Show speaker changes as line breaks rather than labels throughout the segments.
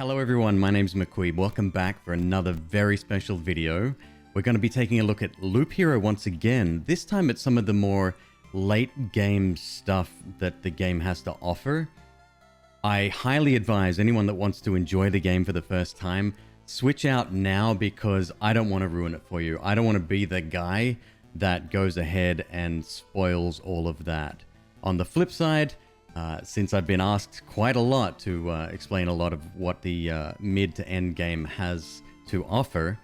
Hello everyone, my name's McQueeb. Welcome back for another very special video. We're going to be taking a look at Loop Hero once again, this time at some of the more late game stuff that the game has to offer. I highly advise anyone that wants to enjoy the game for the first time, switch out now because I don't want to ruin it for you. I don't want to be the guy that goes ahead and spoils all of that. On the flip side, since I've been asked quite a lot to explain a lot of what the mid to end game has to offer,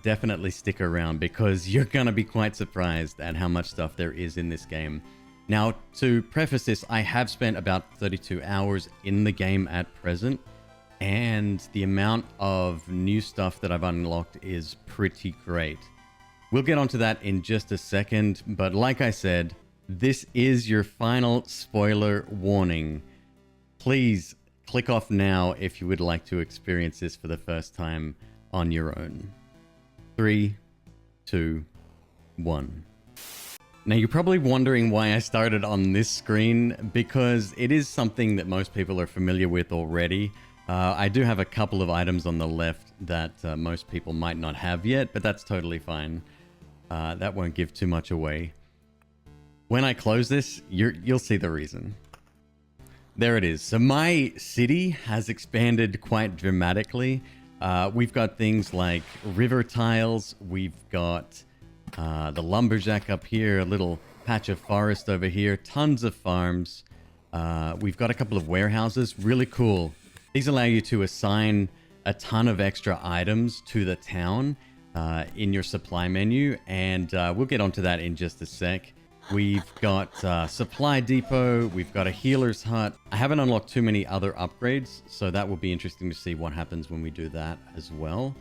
definitely stick around because you're going to be quite surprised at how much stuff there is in this game. Now, to preface this, I have spent about 32 hours in the game at present, and the amount of new stuff that I've unlocked is pretty great. We'll get onto that in just a second, but like I said, this is your final spoiler warning. Please click off now if you would like to experience this for the first time on your own. 3, 2, 1. Now you're probably wondering why I started on this screen, because it is something that most people are familiar with already. I do have a couple of items on the left that most people might not have yet, but that's totally fine. That won't give too much away. When I close this, you'll see the reason. There it is. So my city has expanded quite dramatically. We've got things like river tiles. We've got the lumberjack up here, a little patch of forest over here, tons of farms. We've got a couple of warehouses. Really cool. These allow you to assign a ton of extra items to the town in your supply menu, and we'll get onto that in just a sec. We've got supply depot, we've got a healer's hut. I haven't unlocked too many other upgrades, so that will be interesting to see what happens when we do that as well.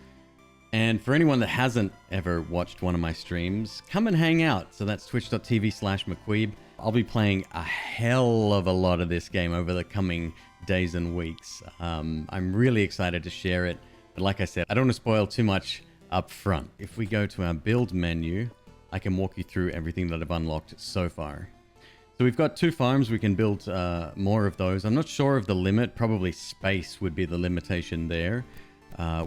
And for anyone that hasn't ever watched one of my streams, come and hang out. So that's twitch.tv/McQueeb. I'll be playing a hell of a lot of this game over the coming days and weeks. I'm really excited to share it, but like I said, I don't want to spoil too much up front. If we go to our build menu, I can walk you through everything that I've unlocked so far. So we've got 2 farms. We can build more of those. I'm not sure of the limit. Probably space would be the limitation there.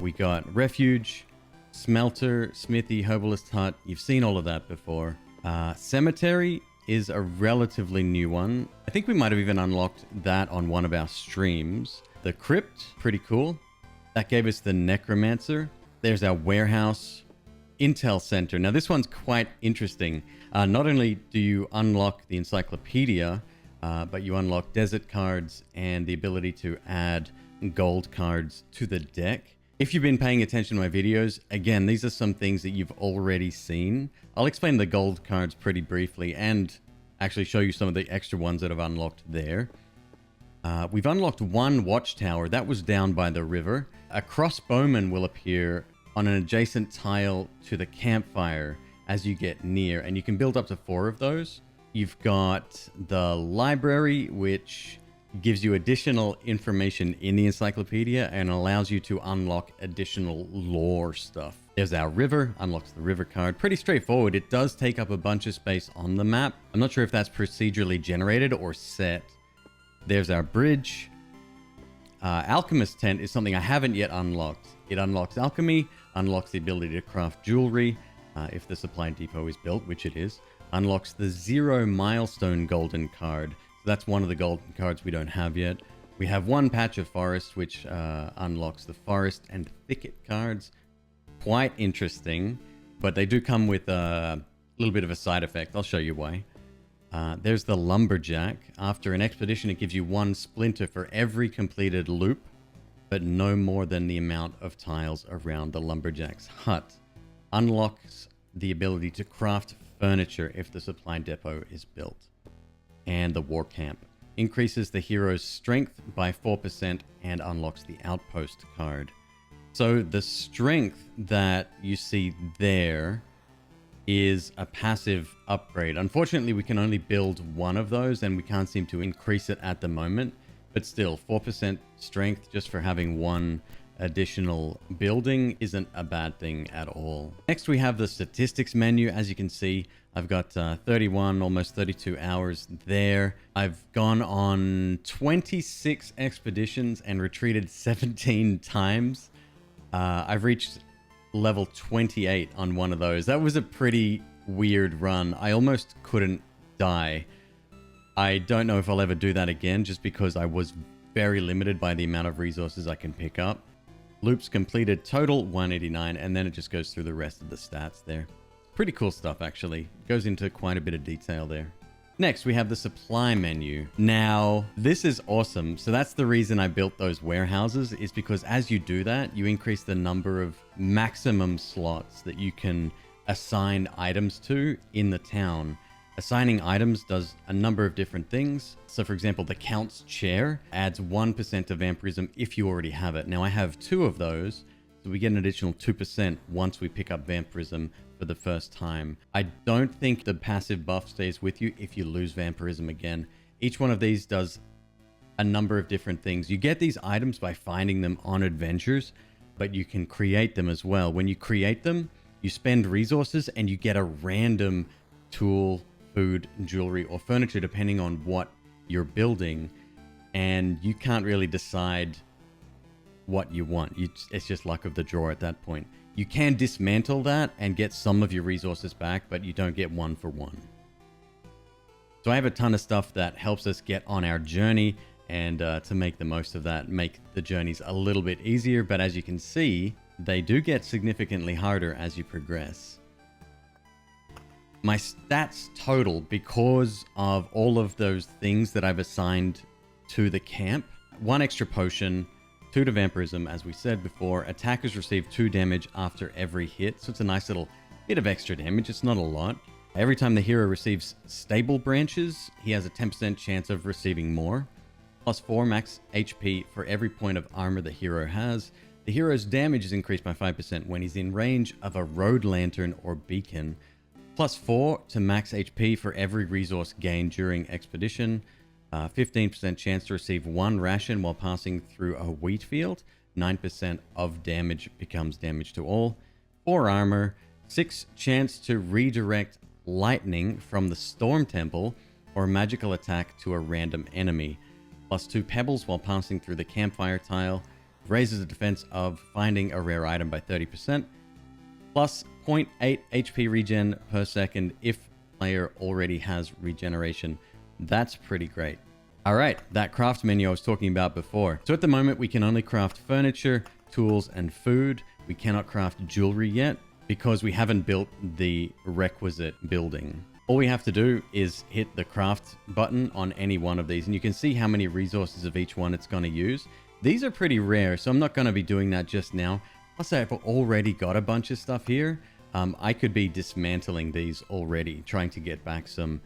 We got refuge, smelter, smithy, herbalist hut. You've seen all of that before. Cemetery is a relatively new one. I think we might have even unlocked that on one of our streams. The crypt, pretty cool. That gave us the necromancer. There's our warehouse. Intel Center. Now this one's quite interesting. Not only do you unlock the Encyclopedia, but you unlock desert cards and the ability to add gold cards to the deck. If you've been paying attention to my videos, again, these are some things that you've already seen. I'll explain the gold cards pretty briefly and actually show you some of the extra ones that I've unlocked there. We've unlocked one watchtower. That was down by the river. A crossbowman will appear on an adjacent tile to the campfire as you get near, and you can build up to 4 of those. You've got the library, which gives you additional information in the encyclopedia and allows you to unlock additional lore stuff. There's our river, unlocks the river card. Pretty straightforward. It does take up a bunch of space on the map. I'm not sure if that's procedurally generated or set. There's our bridge. Alchemist tent is something I haven't yet unlocked. It unlocks alchemy, unlocks the ability to craft jewelry, if the supply depot is built, which it is. Unlocks the 0 milestone golden card. So that's one of the golden cards we don't have yet. We have one patch of forest, which unlocks the forest and thicket cards. Quite interesting, but they do come with a little bit of a side effect. I'll show you why. There's the lumberjack. After an expedition, it gives you 1 splinter for every completed loop, but no more than the amount of tiles around the lumberjack's hut. Unlocks the ability to craft furniture if the supply depot is built. And the war camp. Increases the hero's strength by 4% and unlocks the outpost card. So the strength that you see there is a passive upgrade. Unfortunately, we can only build one of those and we can't seem to increase it at the moment. But still, 4% strength just for having one additional building isn't a bad thing at all. Next, we have the statistics menu. As you can see, I've got 31, almost 32 hours there. I've gone on 26 expeditions and retreated 17 times. I've reached level 28 on one of those. That was a pretty weird run. I almost couldn't die. I don't know if I'll ever do that again, just because I was very limited by the amount of resources I can pick up. Loops completed total 189, and then it just goes through the rest of the stats there. Pretty cool stuff, actually. Goes into quite a bit of detail there. Next, we have the supply menu. Now, this is awesome. So that's the reason I built those warehouses, is because as you do that, you increase the number of maximum slots that you can assign items to in the town. Assigning items does a number of different things. So for example, the Count's Chair adds 1% of vampirism if you already have it. Now I have 2 of those, so we get an additional 2% once we pick up vampirism for the first time. I don't think the passive buff stays with you if you lose vampirism again. Each one of these does a number of different things. You get these items by finding them on adventures, but you can create them as well. When you create them, you spend resources and you get a random tool, food, jewelry, or furniture depending on what you're building, and you can't really decide what you want. It's just luck of the draw at that point. You can dismantle that and get some of your resources back, but you don't get one for one. So I have a ton of stuff that helps us get on our journey, and to make the most of that, make the journeys a little bit easier. But as you can see, they do get significantly harder as you progress. My stats total, because of all of those things that I've assigned to the camp: 1 extra potion, 2 to vampirism, as we said before. Attackers receive 2 damage after every hit, so it's a nice little bit of extra damage. It's not a lot. Every time the hero receives stable branches, he has a 10% chance of receiving more. Plus 4 max HP for every point of armor the hero has. The hero's damage is increased by 5% when he's in range of a road lantern or beacon. Plus 4 to max HP for every resource gained during expedition. 15% chance to receive 1 ration while passing through a wheat field. 9% of damage becomes damage to all. 4 armor. 6 chance to redirect lightning from the storm temple or magical attack to a random enemy. Plus 2 pebbles while passing through the campfire tile. Raises the defense of finding a rare item by 30%. Plus 0.8 HP regen per second if player already has regeneration. That's pretty great. All right, that craft menu I was talking about before. So at the moment, we can only craft furniture, tools, and food. We cannot craft jewelry yet because we haven't built the requisite building. All we have to do is hit the craft button on any one of these, and you can see how many resources of each one it's going to use. These are pretty rare, so I'm not going to be doing that just now. Plus, I've already got a bunch of stuff here. I could be dismantling these already, trying to get back some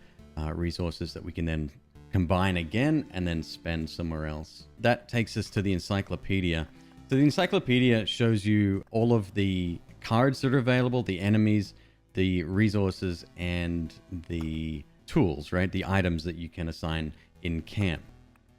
resources that we can then combine again and then spend somewhere else. That takes us to the Encyclopedia. So the Encyclopedia shows you all of the cards that are available, the enemies, the resources, and the tools, right? The items that you can assign in camp.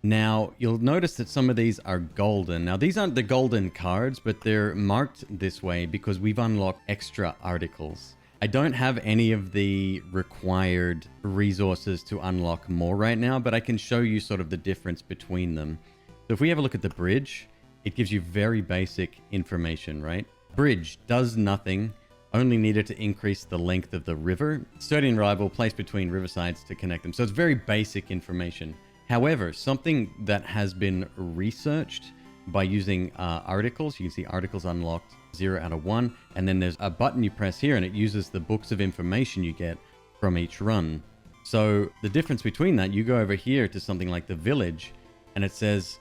Now, you'll notice that some of these are golden. Now, these aren't the golden cards, but they're marked this way because we've unlocked extra articles. I don't have any of the required resources to unlock more right now, but I can show you sort of the difference between them. So if we have a look at the bridge, it gives you very basic information, right? Bridge does nothing, only needed to increase the length of the river. Sturdy and reliable, placed between riversides to connect them. So it's very basic information. However, something that has been researched by using articles, you can see articles unlocked 0 out of 1, and then there's a button you press here and it uses the books of information you get from each run. So the difference between that, you go over here to something like the village and it says,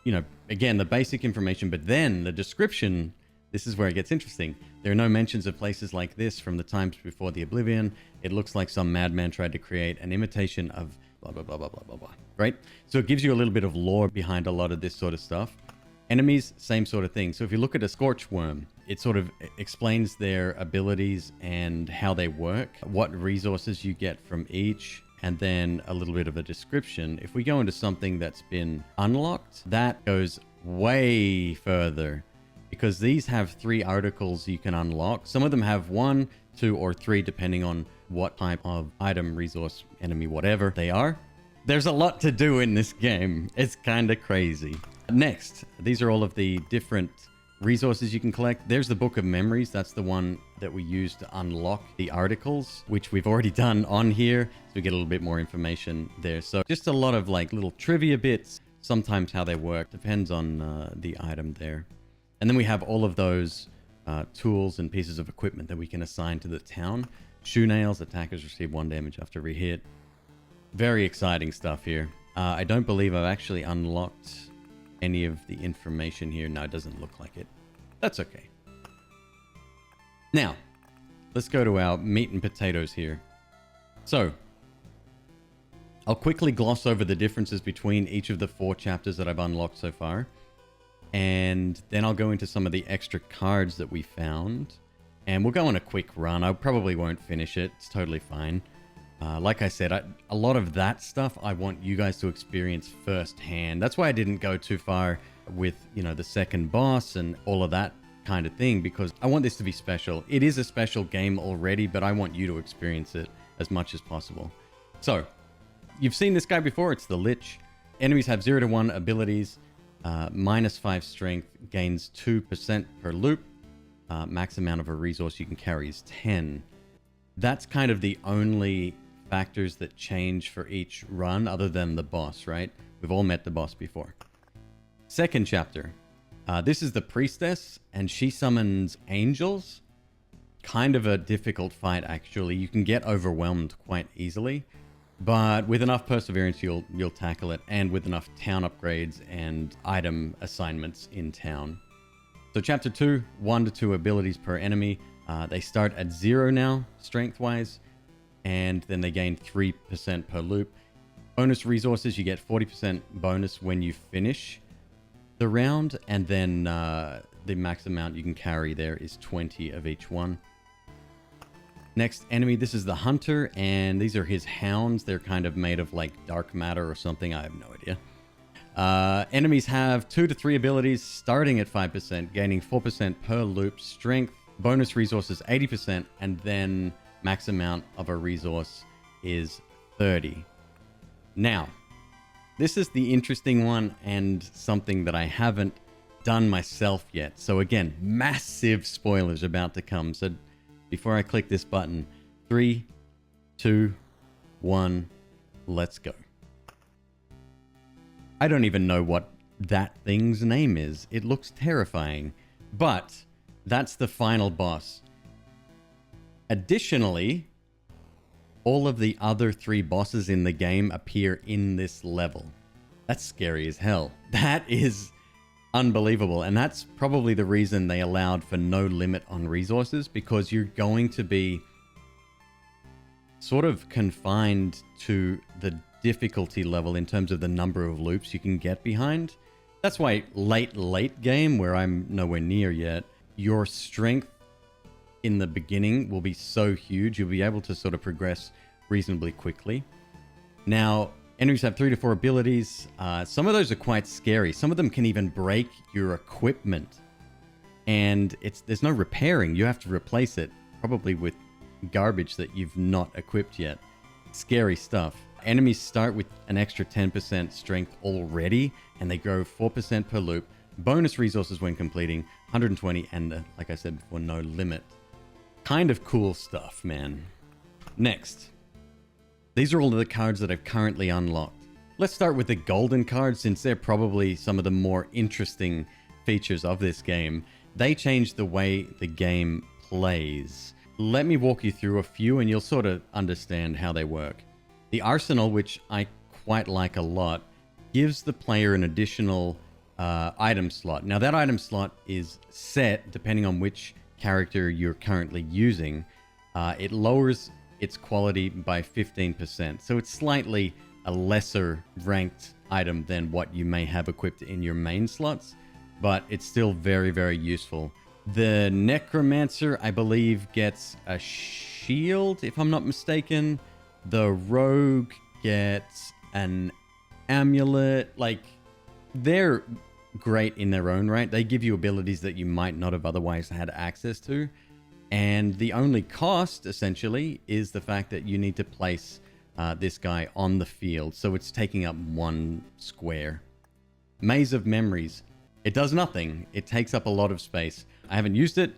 you know, again, the basic information, but then the description, this is where it gets interesting. There are no mentions of places like this from the times before the Oblivion. It looks like some madman tried to create an imitation of blah, blah, blah, blah, blah, blah, blah, right? So it gives you a little bit of lore behind a lot of this sort of stuff. Enemies, same sort of thing. So if you look at a scorch worm, it sort of explains their abilities and how they work, what resources you get from each, and then a little bit of a description. If we go into something that's been unlocked, that goes way further. because these have 3 articles you can unlock. Some of them have 1, 2, or 3, depending on what type of item, resource, enemy, whatever they are. There's a lot to do in this game. It's kind of crazy. Next, these are all of the different resources you can collect. There's the Book of Memories. That's the one that we use to unlock the articles, which we've already done on here. So we get a little bit more information there. So just a lot of like little trivia bits, sometimes how they work. Depends on the item there. And then we have all of those tools and pieces of equipment that we can assign to the town. Shoe nails, attackers receive 1 damage after re-hit. Very exciting stuff here. I don't believe I've actually unlocked any of the information here. No, it doesn't look like it. That's okay. Now, let's go to our meat and potatoes here. So, I'll quickly gloss over the differences between each of the 4 chapters that I've unlocked so far. And then I'll go into some of the extra cards that we found. And we'll go on a quick run. I probably won't finish it. It's totally fine. Like I said, a lot of that stuff I want you guys to experience firsthand. That's why I didn't go too far with, you know, the second boss and all of that kind of thing, because I want this to be special. It is a special game already, but I want you to experience it as much as possible. So, you've seen this guy before. It's the Lich. Enemies have 0 to 1 abilities, -5 strength, gains 2% per loop. Max amount of a resource you can carry is 10. That's kind of the only factors that change for each run other than the boss, right? We've all met the boss before. Second chapter. This is the priestess, and she summons angels. Kind of a difficult fight, actually. You can get overwhelmed quite easily, but with enough perseverance, you'll tackle it, and with enough town upgrades and item assignments in town. So chapter 2, 1 to 2 abilities per enemy. They start at 0 now, strength-wise, and then they gain 3% per loop. Bonus resources, you get 40% bonus when you finish the round, and then the max amount you can carry there is 20 of each one. Next enemy, this is the Hunter, and these are his hounds. They're kind of made of like dark matter or something. I have no idea. Enemies have 2 to 3 abilities starting at 5%, gaining 4% per loop, strength, bonus resources 80%, and then max amount of a resource is 30. Now, this is the interesting one and something that I haven't done myself yet. So again, massive spoilers about to come. So before I click this button, 3, 2, 1, let's go. I don't even know what that thing's name is. It looks terrifying, but that's the final boss. Additionally, all of the other 3 bosses in the game appear in this level. That's scary as hell. That is unbelievable. And that's probably the reason they allowed for no limit on resources, because you're going to be sort of confined to the difficulty level in terms of the number of loops you can get behind. That's why late game, where I'm nowhere near yet, your strength in the beginning will be so huge, you'll be able to sort of progress reasonably quickly. Now, enemies have 3 to 4 abilities. Some of those are quite scary. Some of them can even break your equipment, and there's no repairing. You have to replace it, probably with garbage that you've not equipped yet. Scary stuff. Enemies start with an extra 10% strength already, and they grow 4% per loop. Bonus resources when completing, 120, and like I said before, no limit. Kind of cool stuff, man. Next. These are all of the cards that I've currently unlocked. Let's start with the golden cards, since they're probably some of the more interesting features of this game. They change the way the game plays. Let me walk you through a few and you'll sort of understand how they work. The Arsenal, which I quite like a lot, gives the player an additional item slot. Now that item slot is set depending on which character you're currently using. It lowers its quality by 15%. So it's slightly a lesser ranked item than what you may have equipped in your main slots, but it's still very, very useful. The Necromancer, I believe, gets a shield, if I'm not mistaken. The Rogue gets an amulet. Like, they're great in their own right. They give you abilities that you might not have otherwise had access to. And the only cost, essentially, is the fact that you need to place this guy on the field. So it's taking up 1 square. Maze of Memories. It does nothing. It takes up a lot of space. I haven't used it.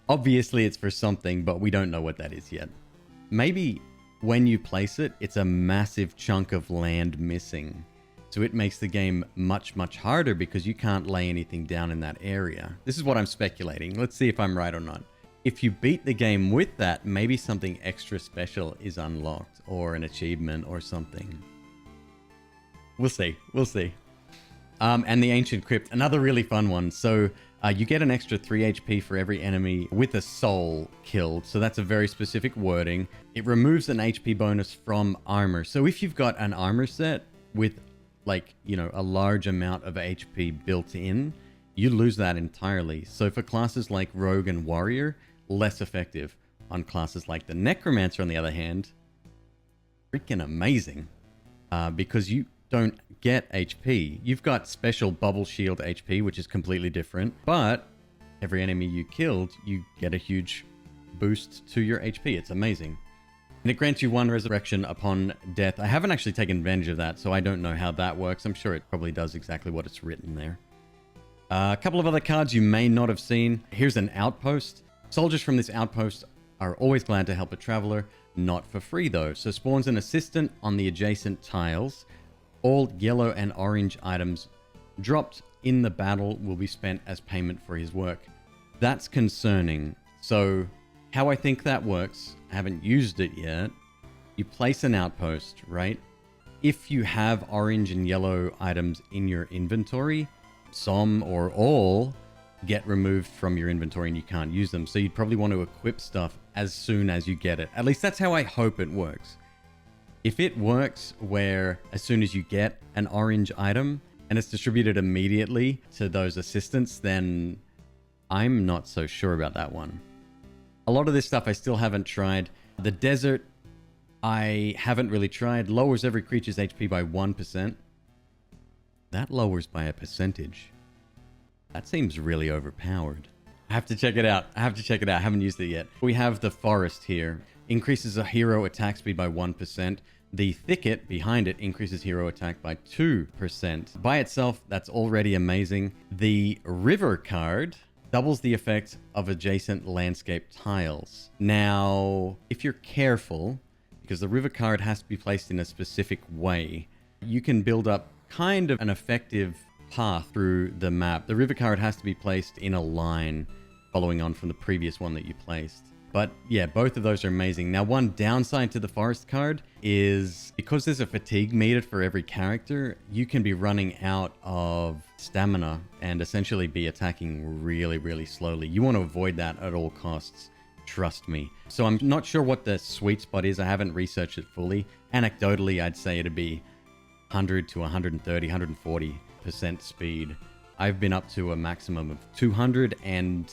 Obviously, it's for something, but we don't know what that is yet. Maybe when you place it, it's a massive chunk of land missing. So it makes the game much, much harder because you can't lay anything down in that area. This is what I'm speculating. Let's see if I'm right or not. If you beat the game with that, maybe something extra special is unlocked, or an achievement or something. We'll see. We'll see. And the Ancient Crypt, another really fun one. So you get an extra 3 HP for every enemy with a soul killed. So that's a very specific wording. It removes an HP bonus from armor. So if you've got an armor set with, like, you know, a large amount of HP built in, you lose that entirely. So for classes like Rogue and Warrior, less effective. On classes like the Necromancer, on the other hand, freaking amazing. Because you don't get HP. You've got special bubble shield HP, which is completely different. But every enemy you killed, you get a huge boost to your HP. It's amazing. And it grants you 1 resurrection upon death. I haven't actually taken advantage of that, so I don't know how that works. I'm sure it probably does exactly what it's written there. A couple of other cards you may not have seen. Here's an outpost. Soldiers from this outpost are always glad to help a traveler. Not for free, though. So spawns an assistant on the adjacent tiles. All yellow and orange items dropped in the battle will be spent as payment for his work. That's concerning. So how I think that works, I haven't used it yet. You place an outpost, right? If you have orange and yellow items in your inventory, some or all get removed from your inventory and you can't use them. So you'd probably want to equip stuff as soon as you get it. At least that's how I hope it works. If it works where as soon as you get an orange item and it's distributed immediately to those assistants, then I'm not so sure about that one. A lot of this stuff I still haven't tried. The desert, I haven't really tried. Lowers every creature's HP by 1%. That lowers by a percentage. That seems really overpowered. I have to check it out. I haven't used it yet. We have the forest here. Increases a hero attack speed by 1%. The thicket behind it increases hero attack by 2%. By itself, that's already amazing. The river card doubles the effect of adjacent landscape tiles. Now, if you're careful, because the river card has to be placed in a specific way, you can build up kind of an effective path through the map. The river card has to be placed in a line following on from the previous one that you placed. But yeah, both of those are amazing. Now, one downside to the forest card is because there's a fatigue meter for every character, you can be running out of stamina and essentially be attacking really, really slowly. You want to avoid that at all costs. Trust me. So I'm not sure what the sweet spot is. I haven't researched it fully. Anecdotally, I'd say it'd be 100 to 130, 140% speed. I've been up to a maximum of 200 and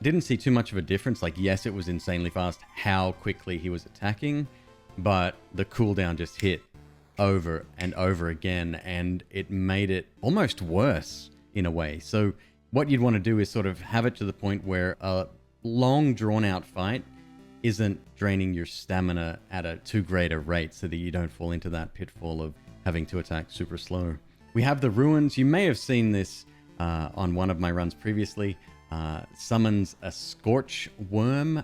didn't see too much of a difference. Like, yes, it was insanely fast how quickly he was attacking, but the cooldown just hit over and over again, and it made it almost worse in a way. So what you'd want to do is sort of have it to the point where a long drawn-out fight isn't draining your stamina at a too great a rate so that you don't fall into that pitfall of having to attack super slow. We have the ruins. You may have seen this on one of my runs previously. Summons a Scorch Worm,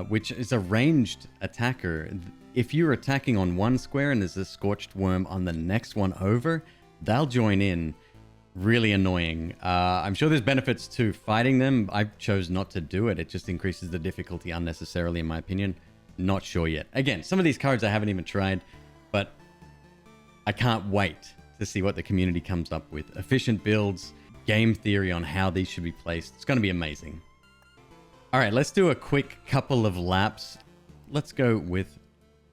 which is a ranged attacker. If you're attacking on one square and there's a Scorched Worm on the next one over, they'll join in. Really annoying. I'm sure there's benefits to fighting them. I chose not to do it. It just increases the difficulty unnecessarily, in my opinion. Not sure yet. Again, some of these cards I haven't even tried, but I can't wait to see what the community comes up with. Efficient builds, game theory on how these should be placed. It's going to be amazing. All right, let's do a quick couple of laps. Let's go with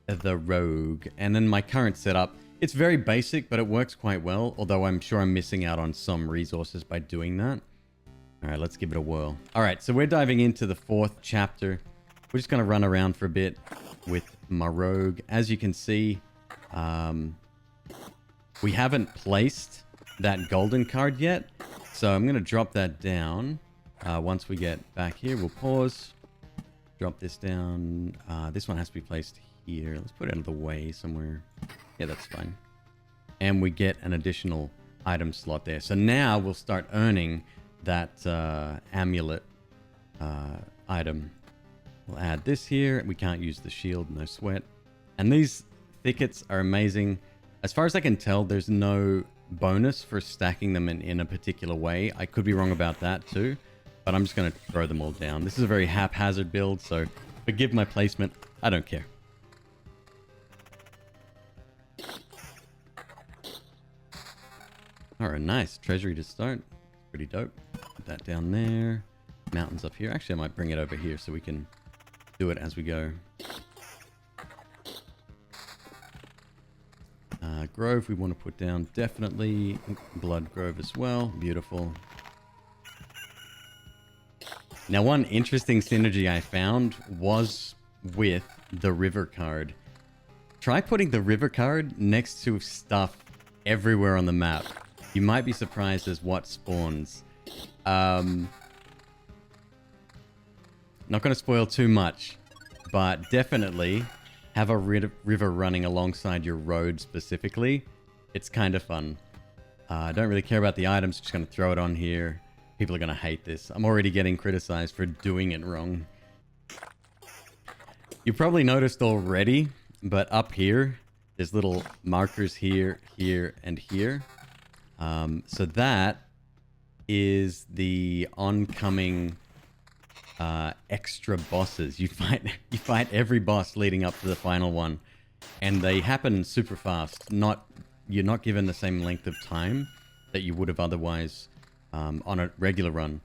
the Rogue. And then my current setup, it's very basic, but it works quite well, although I'm sure I'm missing out on some resources by doing that. All right, let's give it a whirl. All right, so we're diving into the 4th chapter. We're just going to run around for a bit with my Rogue. As you can see, we haven't placed that golden card yet. So I'm going to drop that down. Once we get back here, we'll pause. Drop this down. This one has to be placed here. Let's put it out of the way somewhere. Yeah, that's fine. And we get an additional item slot there. So now we'll start earning that amulet item. We'll add this here. We can't use the shield, no sweat. And these thickets are amazing. As far as I can tell, there's no bonus for stacking them in a particular way. I could be wrong about that too, but I'm just going to throw them all down. This is a very haphazard build, so forgive my placement. I don't care. Alright, nice. Treasury to start. Pretty dope. Put that down there. Mountains up here. Actually, I might bring it over here so we can do it as we go. Grove we want to put down. Definitely. Blood Grove as well. Beautiful. Now, one interesting synergy I found was with the river card. Try putting the river card next to stuff everywhere on the map. You might be surprised as what spawns. Not going to spoil too much, but definitely have a river running alongside your road specifically. It's kind of fun. I don't really care about the items, just going to throw it on here. People are going to hate this. I'm already getting criticized for doing it wrong. You probably noticed already, but up here, there's little markers here, here, and here. So that is the oncoming extra bosses. You fight every boss leading up to the final one, and they happen super fast. You're not given the same length of time that you would have otherwise on a regular run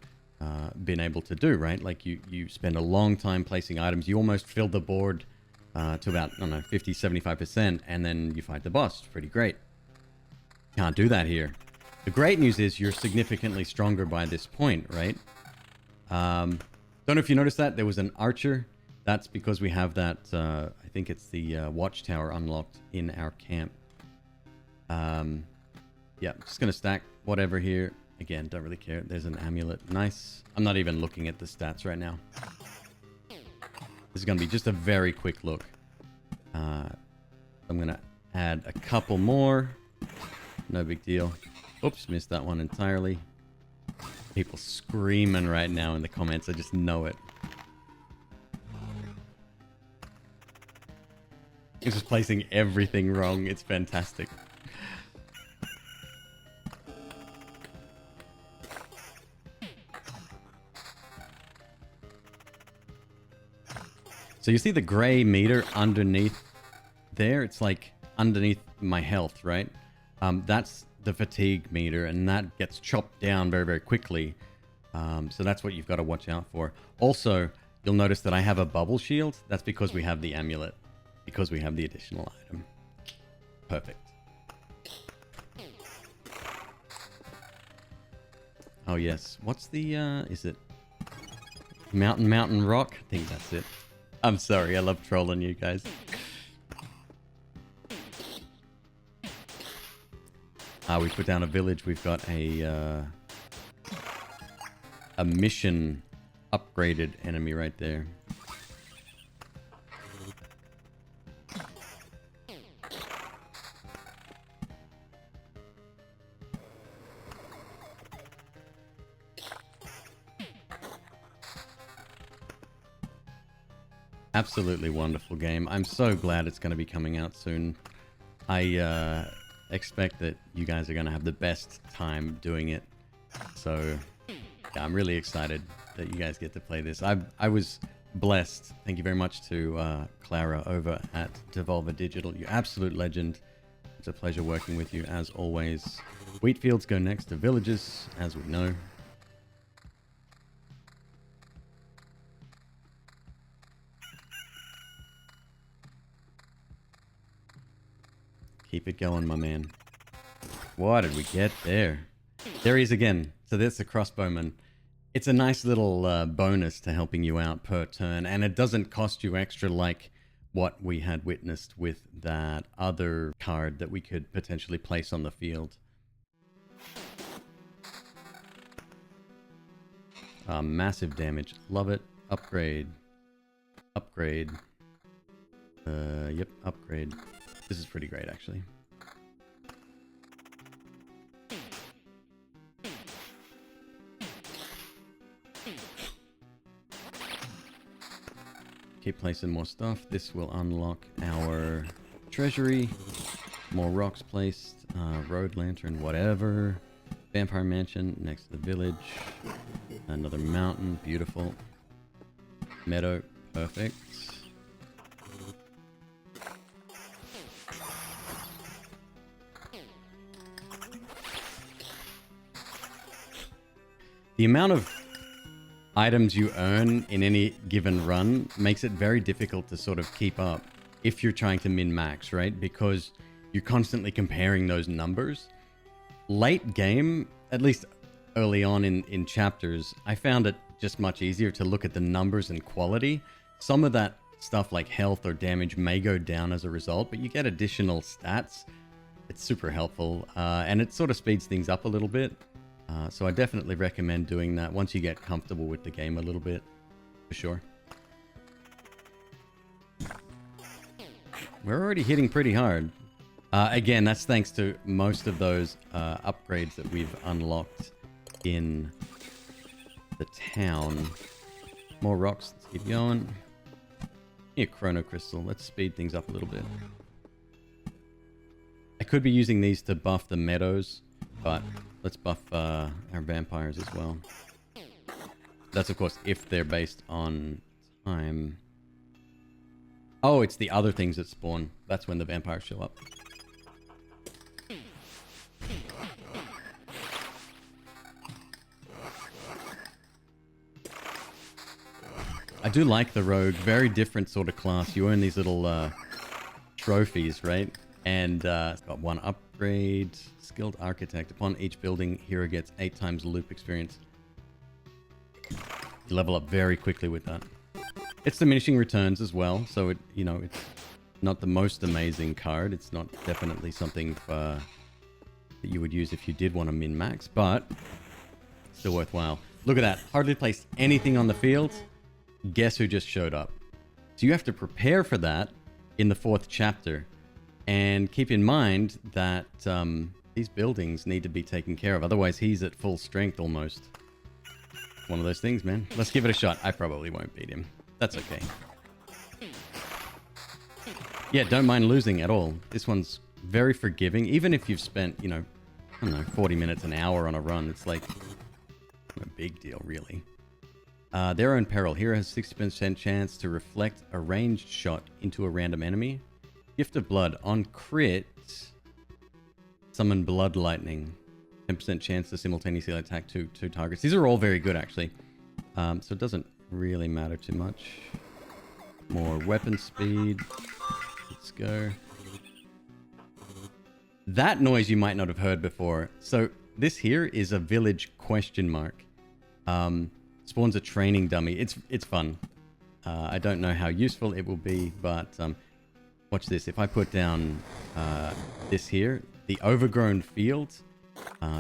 been able to do, right? Like you spend a long time placing items. You almost fill the board to about, I don't know, 50-75%, and then you fight the boss. Pretty great. Can't do that here. The great news is you're significantly stronger by this point, right? Don't know if you noticed that. There was an archer. That's because we have that, I think it's the watchtower unlocked in our camp. Yeah, just going to stack whatever here. Again, don't really care. There's an amulet. Nice. I'm not even looking at the stats right now. This is going to be just a very quick look. I'm going to add a couple more. No big deal. Oops, missed that one entirely. People screaming right now in the comments. I just know it. It's just placing everything wrong. It's fantastic. So you see the gray meter underneath there? It's like underneath my health, right? That's the fatigue meter, and that gets chopped down very, very quickly. So that's what you've got to watch out for. Also, you'll notice that I have a bubble shield. That's because we have the amulet, because we have the additional item. Perfect. Oh, yes. What's the, is it Mountain Rock? I think that's it. I'm sorry, I love trolling you guys. We put down a village. We've got a mission upgraded enemy right there. Absolutely wonderful game. I'm so glad it's going to be coming out soon. I expect that you guys are going to have the best time doing it. So yeah, I'm really excited that you guys get to play this. I was blessed. Thank you very much to Clara over at Devolver Digital. You absolute legend. It's a pleasure working with you as always. Wheat fields go next to villages, as we know. Keep it going, my man. What did we get there? There he is again. So that's the crossbowman. It's a nice little bonus to helping you out per turn, and it doesn't cost you extra like what we had witnessed with that other card that we could potentially place on the field. Massive damage. Love it. Upgrade. Upgrade. Yep, upgrade. This is pretty great, actually. Keep placing more stuff. This will unlock our treasury. More rocks placed. Road lantern, whatever. Vampire mansion next to the village. Another mountain, beautiful. Meadow, perfect. The amount of items you earn in any given run makes it very difficult to sort of keep up if you're trying to min-max, right? Because you're constantly comparing those numbers. Late game, at least early on in chapters, I found it just much easier to look at the numbers and quality. Some of that stuff like health or damage may go down as a result, but you get additional stats. It's super helpful, and it sort of speeds things up a little bit. So I definitely recommend doing that once you get comfortable with the game a little bit, for sure. We're already hitting pretty hard. Again, that's thanks to most of those upgrades that we've unlocked in the town. More rocks, let's keep going. Yeah, Chrono Crystal, let's speed things up a little bit. I could be using these to buff the meadows, but let's buff our vampires as well. That's, of course, if they're based on time. Oh, it's the other things that spawn. That's when the vampires show up. I do like the rogue. Very different sort of class. You earn these little trophies, right? And it's got one upgrade. Skilled Architect. Upon each building, hero gets 8 times loop experience. You level up very quickly with that. It's diminishing returns as well, so it, you know, it's not the most amazing card. It's not definitely something that you would use if you did want to min-max, but still worthwhile. Look at that. Hardly placed anything on the field. Guess who just showed up? So you have to prepare for that in the 4th chapter. And keep in mind that these buildings need to be taken care of. Otherwise, he's at full strength almost. One of those things, man. Let's give it a shot. I probably won't beat him. That's okay. Yeah, don't mind losing at all. This one's very forgiving. Even if you've spent, you know, I don't know, 40 minutes, an hour on a run. It's like a big deal, really. Their own peril. Hero has 60% chance to reflect a ranged shot into a random enemy. Gift of Blood. On crit, summon Blood Lightning. 10% chance to simultaneously attack two targets. These are all very good, actually. So it doesn't really matter too much. More weapon speed. Let's go. That noise you might not have heard before. So this here is a village question mark. Spawns a training dummy. It's fun. I don't know how useful it will be, but watch this. If I put down this here, the overgrown field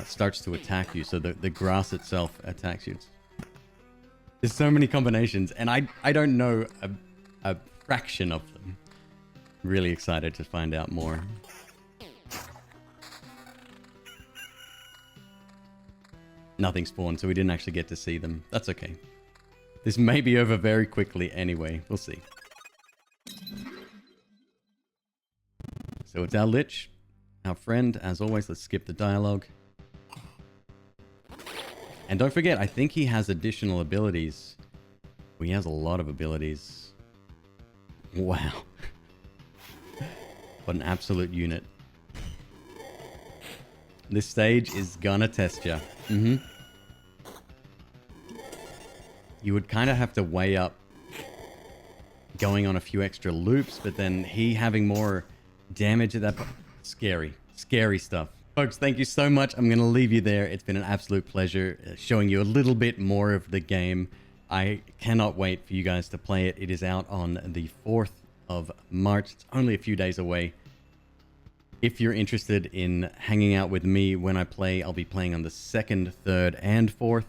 starts to attack you. So the grass itself attacks you. There's so many combinations, and I don't know a fraction of them. Really excited to find out more. Nothing spawned, so we didn't actually get to see them. That's okay. This may be over very quickly anyway. We'll see. So it's our Lich, our friend. As always, let's skip the dialogue. And don't forget, I think he has additional abilities. Well, he has a lot of abilities. Wow. What an absolute unit. This stage is gonna test ya. You would kind of have to weigh up going on a few extra loops, but then he having more damage at that point. Scary. Scary stuff. Folks, thank you so much. I'm going to leave you there. It's been an absolute pleasure showing you a little bit more of the game. I cannot wait for you guys to play it. It is out on the 4th of March. It's only a few days away. If you're interested in hanging out with me when I play, I'll be playing on the 2nd, 3rd, and 4th.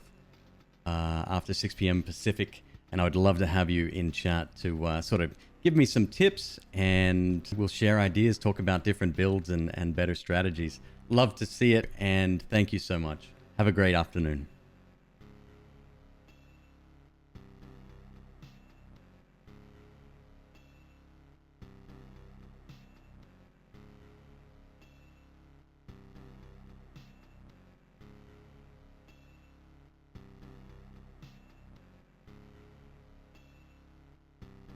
after 6 p.m. Pacific, and I would love to have you in chat to sort of give me some tips, and we'll share ideas, talk about different builds and better strategies. Love to see it, and thank you so much. Have a great afternoon.